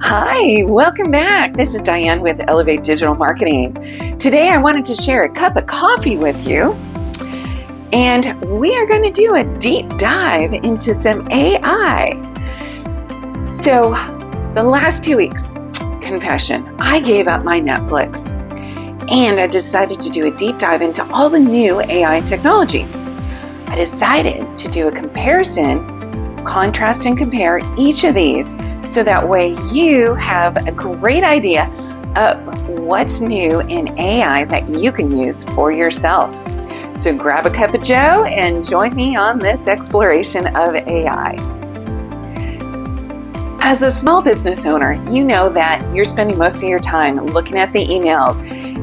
Hi, welcome back. This is Diane with Elevate Digital Marketing. Today I wanted to share a cup of coffee with you, and we are going to do a deep dive into some AI. So the last 2 weeks, confession, I gave up my Netflix and I decided to do a deep dive into all the new AI technology. I decided to do a comparison, contrast and compare each of these so that way you have a great idea of what's new in AI that you can use for yourself. So grab a cup of joe and join me on this exploration of AI. As a small business owner, you know that you're spending most of your time looking at the emails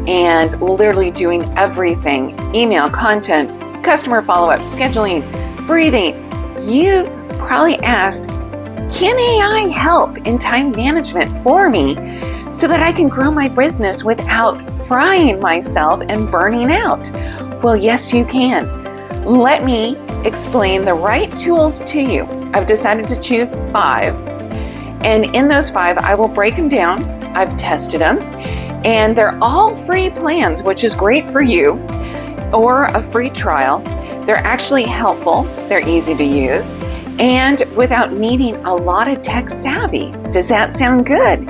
and literally doing everything: email, content, customer follow-up, scheduling, breathing. You've probably asked, can AI help in time management for me so that I can grow my business without frying myself and burning out? Well, yes, you can. Let me explain the right tools to you. I've decided to choose 5. And in those 5, I will break them down. I've tested them. And they're all free plans, which is great for you, or a free trial. They're actually helpful. They're easy to use, and without needing a lot of tech savvy. Does that sound good?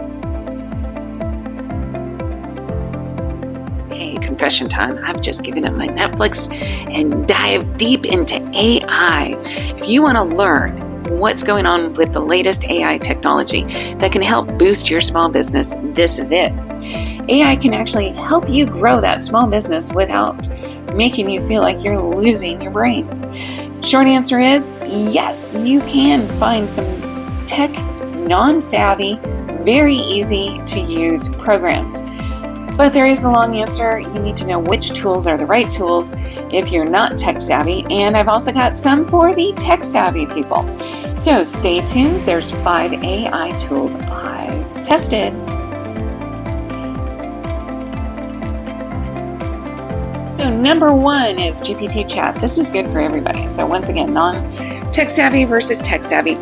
Hey, confession time. I've just given up my Netflix and dive deep into AI. If you want to learn what's going on with the latest AI technology that can help boost your small business, this is it. AI can actually help you grow that small business without making you feel like you're losing your brain. Short answer is yes, you can find some tech non-savvy, very easy to use programs. But there is the long answer. You need to know which tools are the right tools if you're not tech savvy. And I've also got some for the tech savvy people. So stay tuned. There's 5 AI tools I've tested. So number 1 is GPT chat. This is good for everybody. So once again, non-tech savvy versus tech savvy.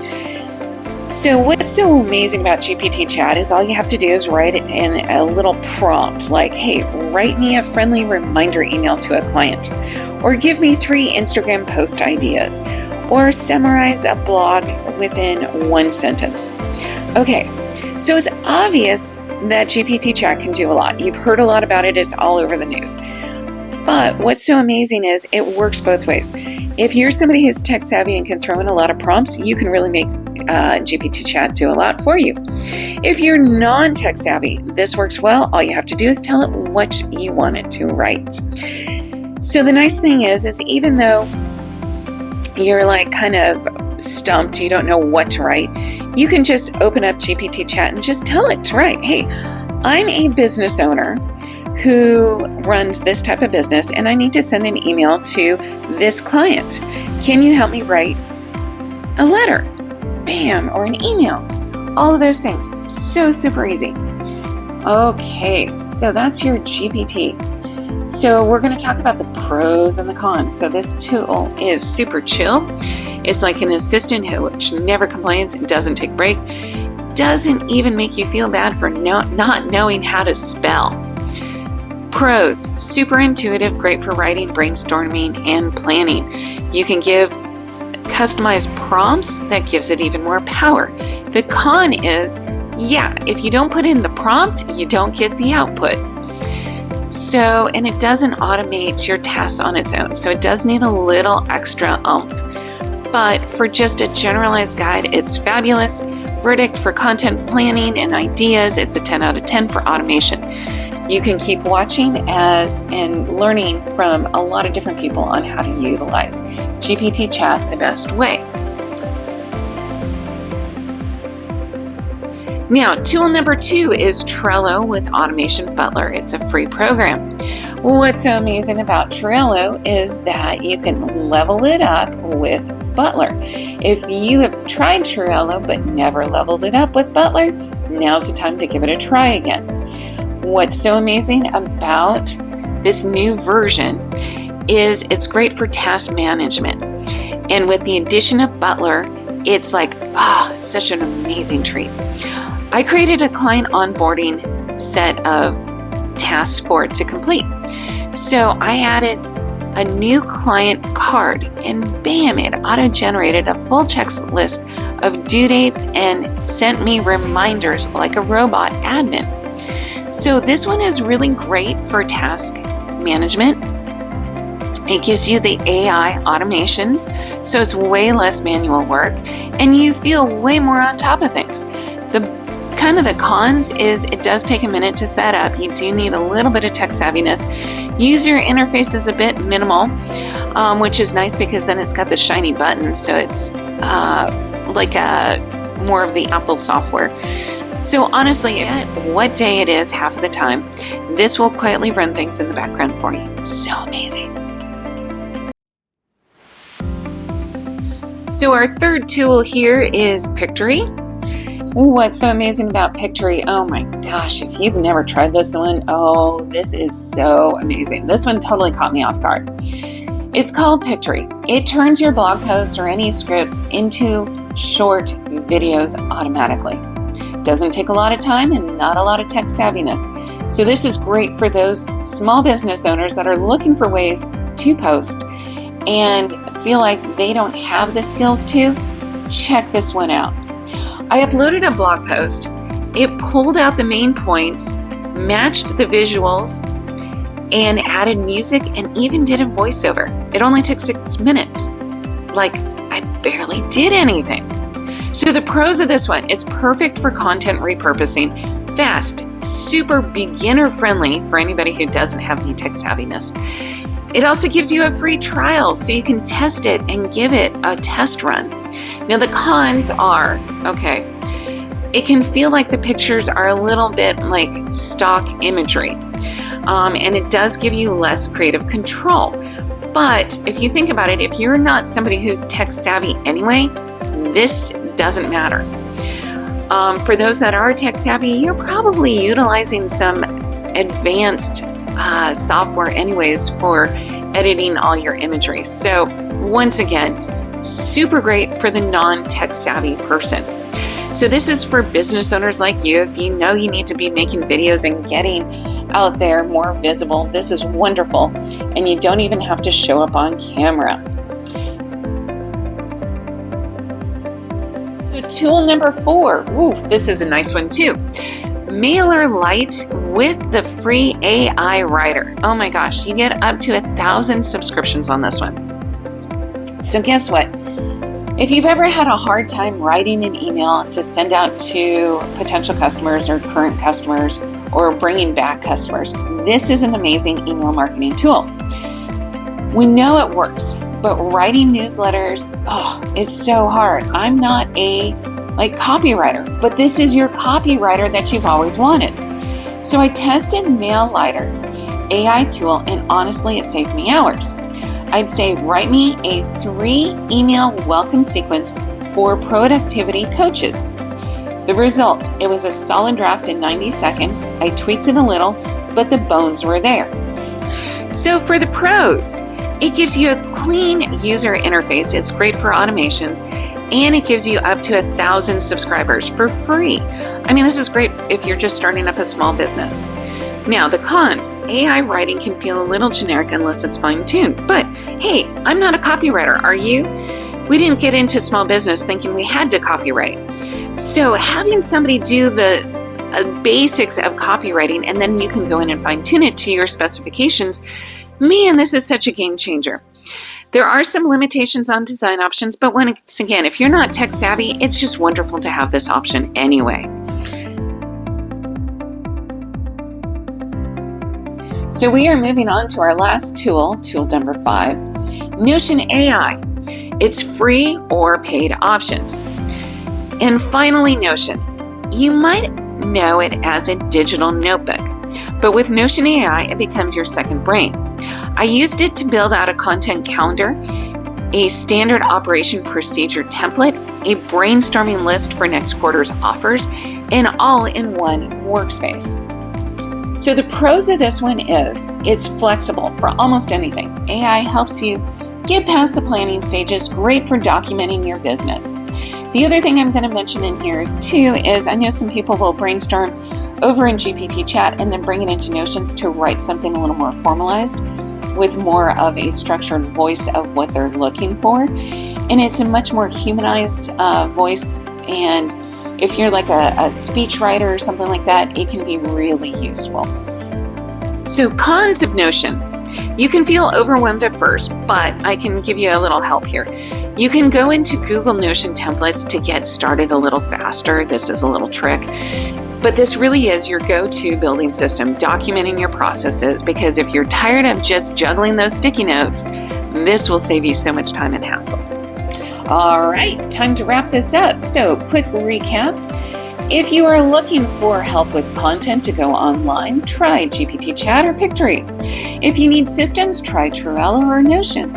So what's so amazing about GPT chat is all you have to do is write it in a little prompt like, hey, write me a friendly reminder email to a client, or give me 3 Instagram post ideas, or summarize a blog within 1 sentence. Okay, so it's obvious that GPT chat can do a lot. You've heard a lot about it. It's all over the news. But what's so amazing is it works both ways. If you're somebody who's tech savvy and can throw in a lot of prompts, you can really make GPT chat do a lot for you. If you're non-tech savvy, this works well. All you have to do is tell it what you want it to write. So the nice thing is even though you're like kind of stumped, you don't know what to write, you can just open up GPT chat and just tell it to write, hey, I'm a business owner who runs this type of business, and I need to send an email to this client. Can you help me write a letter? Bam, or an email. All of those things. So super easy. Okay, so that's your GPT. So we're going to talk about the pros and the cons. So this tool is super chill. It's like an assistant which never complains, doesn't take a break, doesn't even make you feel bad for not knowing how to spell. Pros, super intuitive, great for writing, brainstorming, and planning. You can give customized prompts that gives it even more power. The con is, if you don't put in the prompt, you don't get the output. So, and it doesn't automate your tasks on its own. So it does need a little extra oomph. But for just a generalized guide, it's fabulous. Verdict for content planning and ideas, it's a 10 out of 10 for automation. You can keep watching and learning from a lot of different people on how to utilize GPT chat the best way. Now, tool number 2 is Trello with Automation Butler. It's a free program. What's so amazing about Trello is that you can level it up with Butler. If you have tried Trello but never leveled it up with Butler, now's the time to give it a try again. What's so amazing about this new version is it's great for task management. And with the addition of Butler, it's like, such an amazing treat. I created a client onboarding set of tasks for it to complete. So I added a new client card, and bam, it auto-generated a full checklist of due dates and sent me reminders like a robot admin. So this one is really great for task management. It gives you the AI automations, so it's way less manual work, and you feel way more on top of things. The cons is it does take a minute to set up. You do need a little bit of tech savviness. User interface is a bit minimal, which is nice because then it's got the shiny buttons, so it's like more of the Apple software. So honestly, at what day it is, half of the time, this will quietly run things in the background for you. So amazing. So our third tool here is Pictory. What's so amazing about Pictory? Oh my gosh, if you've never tried this one, oh, this is so amazing. This one totally caught me off guard. It's called Pictory. It turns your blog posts or any scripts into short videos automatically. Doesn't take a lot of time and not a lot of tech savviness. So this is great for those small business owners that are looking for ways to post and feel like they don't have the skills to. Check this one out. I uploaded a blog post. It pulled out the main points, matched the visuals, and added music and even did a voiceover. It only took 6 minutes. Like, I barely did anything. So the pros of this one, it's perfect for content repurposing, fast, super beginner friendly for anybody who doesn't have any tech savviness. It also gives you a free trial so you can test it and give it a test run. Now the cons are, okay, it can feel like the pictures are a little bit like stock imagery, and it does give you less creative control. But if you think about it, if you're not somebody who's tech savvy anyway, this doesn't matter. For those that are tech savvy, you're probably utilizing some advanced software anyways for editing all your imagery. So once again, super great for the non-tech savvy person. So this is for business owners like you. If you know you need to be making videos and getting out there more visible, this is wonderful, and you don't even have to show up on camera. So tool number 4, ooh, this is a nice one too. MailerLite with the free AI writer. Oh my gosh, you get up to 1,000 subscriptions on this one. So guess what? If you've ever had a hard time writing an email to send out to potential customers or current customers or bringing back customers, this is an amazing email marketing tool. We know it works, but writing newsletters, it's so hard. I'm not a copywriter, but this is your copywriter that you've always wanted. So I tested MailerLite AI tool, and honestly, it saved me hours. I'd say write me a 3 email welcome sequence for productivity coaches. The result, it was a solid draft in 90 seconds. I tweaked it a little, but the bones were there. So for the pros, it gives you a clean user interface. It's great for automations, and it gives you up to 1,000 subscribers for free. I mean, this is great if you're just starting up a small business. Now, the cons, AI writing can feel a little generic unless it's fine-tuned. But hey, I'm not a copywriter, are you? We didn't get into small business thinking we had to copyright. So having somebody do the basics of copywriting, and then you can go in and fine-tune it to your specifications, man, this is such a game changer. There are some limitations on design options, but once again, if you're not tech savvy, it's just wonderful to have this option anyway. So we are moving on to our last tool, tool number 5, Notion AI. It's free or paid options. And finally, Notion. You might know it as a digital notebook, but with Notion AI, it becomes your second brain. I used it to build out a content calendar, a standard operation procedure template, a brainstorming list for next quarter's offers, and all in one workspace. So the pros of this one is it's flexible for almost anything. AI helps you get past the planning stages, great for documenting your business. The other thing I'm going to mention in here too is I know some people will brainstorm over in GPT chat and then bring it into Notions to write something a little more formalized with more of a structured voice of what they're looking for. And it's a much more humanized voice. And if you're like a speech writer or something like that, it can be really useful. So cons of Notion. You can feel overwhelmed at first, but I can give you a little help here. You can go into Google Notion templates to get started a little faster. This is a little trick. But this really is your go-to building system, documenting your processes, because if you're tired of just juggling those sticky notes, this will save you so much time and hassle. All right, time to wrap this up. So, quick recap. If you are looking for help with content to go online, try GPT Chat or Pictory. If you need systems, try Trello or Notion.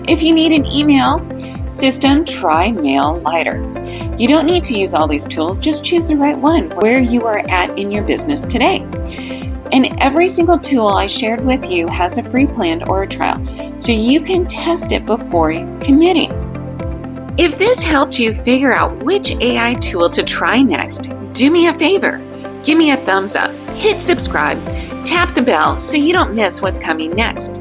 If you need an email system, try MailerLite. You don't need to use all these tools, just choose the right one where you are at in your business today. And every single tool I shared with you has a free plan or a trial, so you can test it before committing. If this helped you figure out which AI tool to try next, do me a favor. Give me a thumbs up, hit subscribe, tap the bell so you don't miss what's coming next.